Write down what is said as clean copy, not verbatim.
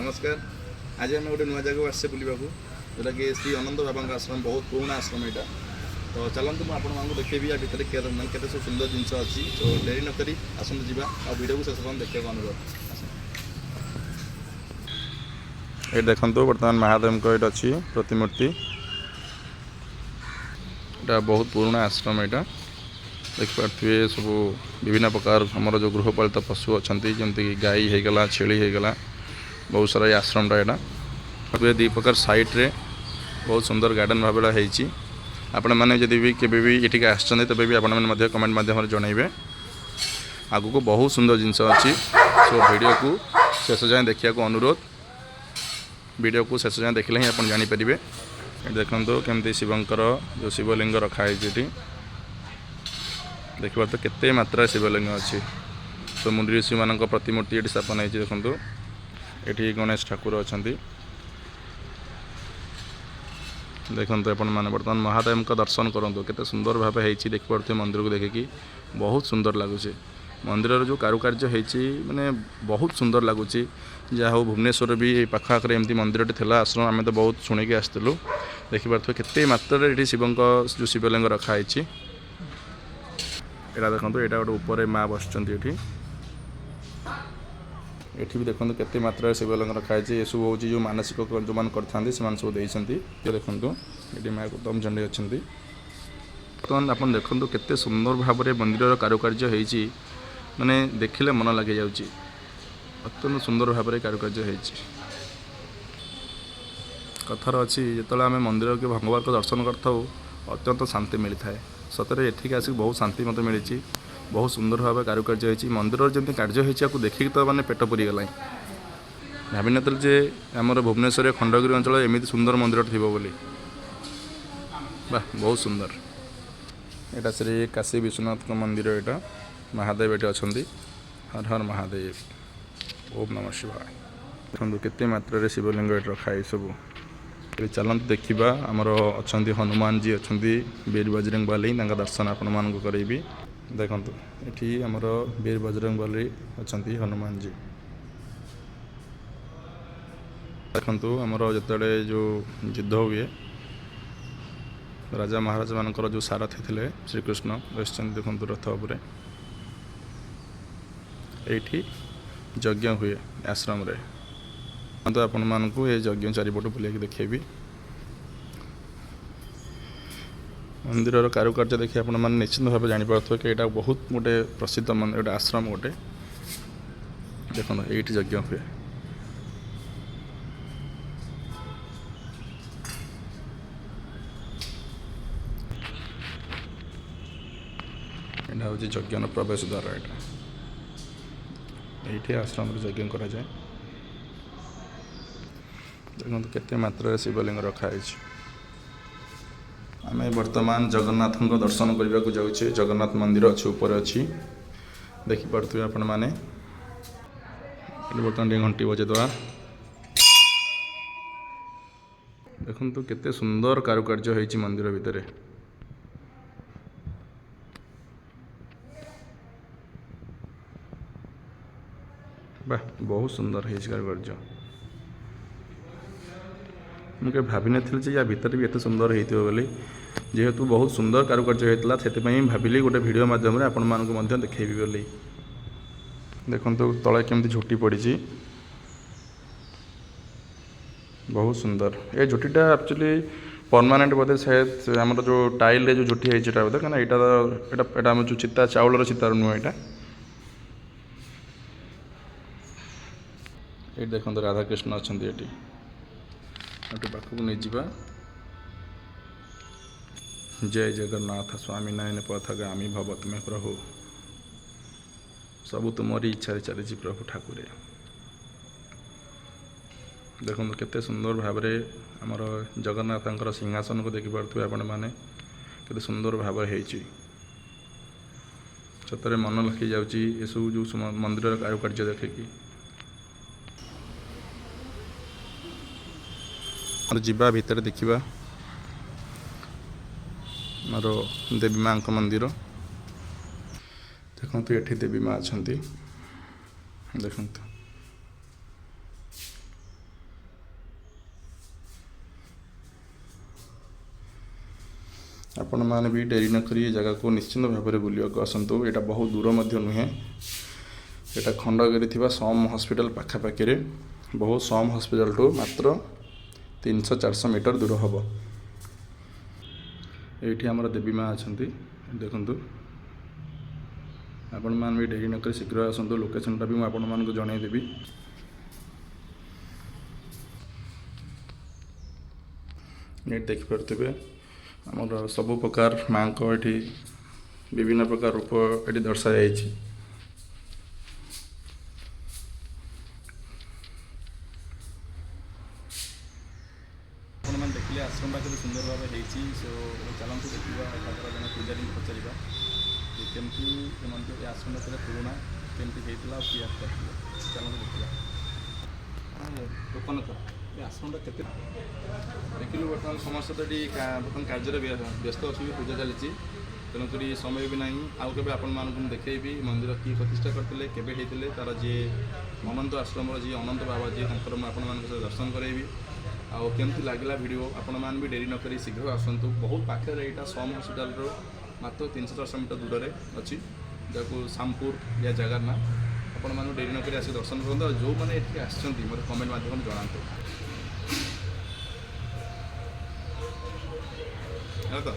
नमस्कार। आज आम गोटे नुआ जगह आसे बुलवाक जोटा कि श्री अनंत बाबा आश्रम बहुत पुराना आश्रम यहाँ। तो चलतु मुझे आपण देखी या भितर केते सब सुंदर जिनस अच्छी। तो डेरी नक आसतु जा वीडियो को शेष पर्यटन देखा अनुरोध। ये देखो बर्तमान महादेव को ये अच्छी प्रतिमूर्ति। यहाँ बहुत पुराना आश्रम यहाँ देखिपे सब विभिन्न प्रकार आमर जो गृहपालित पशु अच्छा जमीक गाई होगला छेली होगला बहुत सारा ये आश्रमटा यहाँ दी प्रकार साइड्रे बहुत सुंदर गार्डन भाव आपण मैंने जदि भी केवे भी ये आसते तेज भी आपण मैंने कमेंट मध्यम जनइबे। आगु को बहुत सुंदर जिनस अच्छी। सो वीडियो को शेष जाए देखा अनुरोध। वीडियो को शेष जाए देखले ही आप जानीपर। देखो केमती शिवंकर जो शिवलिंग रखाई देखिए तो केते मात्रा शिवलिंग अच्छी। तो मुनि ऋषि मान प्रतिमूर्ति ये स्थापन होती देखो। ये गणेश ठाकुर अच्छा देखो आपण मैंने बर्तमान महादेव का दर्शन करूँ केते सुंदर भाव होती देखिपे। मंदिर को देखिकी बहुत सुंदर लगुच। मंदिर जो कारुकार्य होती माने बहुत सुंदर लगुच। जहाँ हो भुवनेश्वर भी पाखआखरे एमती मंदिर थिला आश्रम आम तो बहुत शुणिकी आसलु देखिपे केते मात्रा ये शिव जो शिवलिंग रखाई। यहाँ देखो यहाँ गोटे ऊपर माँ बसुँच ये भी देखो केते मात्रा शिवलिंग रखाई। ये सब हूँ जो मानसिक जो मान करते सब देती देखो ये माँ गौतम चंडी अच्छा। बर्तमान आप देखो केते सुंदर भाव में मंदिर कारुकार्य होती माने देखिले मन लगे जाऊँगी। अत्यंत सुंदर भाव में कारुकार्य होती। कथार अच्छी जो आम मंदिर के भगवान को दर्शन करता अत्यंत शांति मिलता है। सतरे एठिक आसिक बहुत शांति मत मिली। बहुत सुंदर भाव कारुकार्य होती। मंदिर जमी कार्य होती देखिक तो मैंने पेट पूरीगला। भावी नी जे आमर भुवनेश्वर खंडगिरी अंचल एमती सुंदर मंदिर थी बोली। वाह बहुत सुंदर। यहाँ श्री काशी विश्वनाथ मंदिर यहाँ महादेव ये अच्छा। हर हर महादेव ओम नमः शिवाय। देखो केते मात्रा शिवलिंग रखाई सब। चलते देखा आमर अच्छा हनुमान जी अच्छा वीर बजरंग बाली दर्शन आपण मान करेबी। देखो ये आमर वीर बजरंग बाली अच्छा हनुमान जी। देखो आमर जिते जो युद्ध हुए राजा महाराजा मानकर जो सारथी थे श्रीकृष्ण बस देखो रथ उपर ये यज्ञ हुए आश्रम रे। तो आपण मानू ये यज्ञ चारिपट बुलेक देखेबी। मंदिर कारुकार्य देखिए आपण मैंने निश्चित भाव जापर कि यहाँ बहुत गोटे प्रसिद्ध मंदिर गोटे आश्रम गोटे देखो ये यज्ञ हुए। यहाँ हूँ यज्ञ प्रवेश द्वार यहाँ ये आश्रम यज्ञ करा जाए। देखो केते मात्रा शिवलिंग रखाई। आम वर्तमान जगन्नाथ को दर्शन करने को जाऊे। जगन्नाथ मंदिर अच्छे ऊपर अच्छी देखिपे आपण मैंने बर्तमान घंटी बजेदवा। देखो केते सुंदर कारुकार्य होती मंदिर भितर। वाह बहुत सुंदर है कारुकार्य। मुझे भावी नी या भितर भी एत सुंदर हो जेहेतु बहुत सुंदर कारुकार्य होता से भाविली गोटे वीडियो मध्यम आपण मानक देखेबी बोली। देखो तले केमती झोटी पड़ी बहुत सुंदर। ये झोटीटा एक्चुअली परमानेंट बोधे शायद आम जो टाइल जो झोटी है बोधे क्या यहाँ जो चिता चाउल चितार नुह यहाँ। ये देखो राधाकृष्ण अच्छा ये पाखक नहीं जा। जय जगन्नाथ स्वामी नयन पथगामी भव तुम्हें प्रभु सबु तुमरी इच्छा चली प्रभु ठाकुर। देखो केते सुंदर भाव में आमर जगन्नाथ सिंहासन को देखिपे आपण मैंने केते सुंदर भाव होती। सतरे मन लखी जाऊँगी ये सब जो मंदिर कारुकार्य देखिकी। जीवा भितर देखा मोर देवी माँ मंदिर। देखो ये देवी माँ अच्छा देखो आपण मैंने भी डेरी न करी जगह को निश्चिंत भाव में बुलाक आसतु। यहाँ बहुत दूर नुहे, यहाँ खंडगिरी थी सम हॉस्पिटल पाखापाखि, बहुत सम हॉस्पिटल टू मात्र 300-400 मीटर दूर हम। ये आमर देवी माँ अच्छा देखु, आपण मैंने भी डेरी नक शीघ्र आसतु। लोकेशनटा भी मुझे जनईदेवी। ये देखिपे आमर सबु प्रकार माँ को ये विभिन्न प्रकार रूप ये दर्शा जा। देखिए आश्रम पाखे सुंदर भाव हो। सो चलते देखा जन पूजारी पचार केमती मंदिर आश्रम पुराना केमती होता किए चलते देखा टोकन आश्रमटा के देखिलु। बर्तमान समस्त तो ये बर्तमान कार्य व्यस्त अच्छी पूजा चली, तेणुक समय भी ना। आउ के आपण देखी मंदिर किए प्रतिष्ठा करते केवे तार जी अनंत आश्रम जी अनंत बाबा जी मुझे दर्शन करेबी। आउ केमती लगला वीडियो आपण मैंने भी डेरी नक शीघ्र आसतु। बहुत पाखे यहाँ सम हॉस्पिटल मात्र 300-400 मीटर दूर अच्छी जहाँ सामपुर या जगार ना। आपण मैंने डेरी नक आस दर्शन करूँ। जो मैंने ये आसमें कमेंट मध्यम जनातु है तो।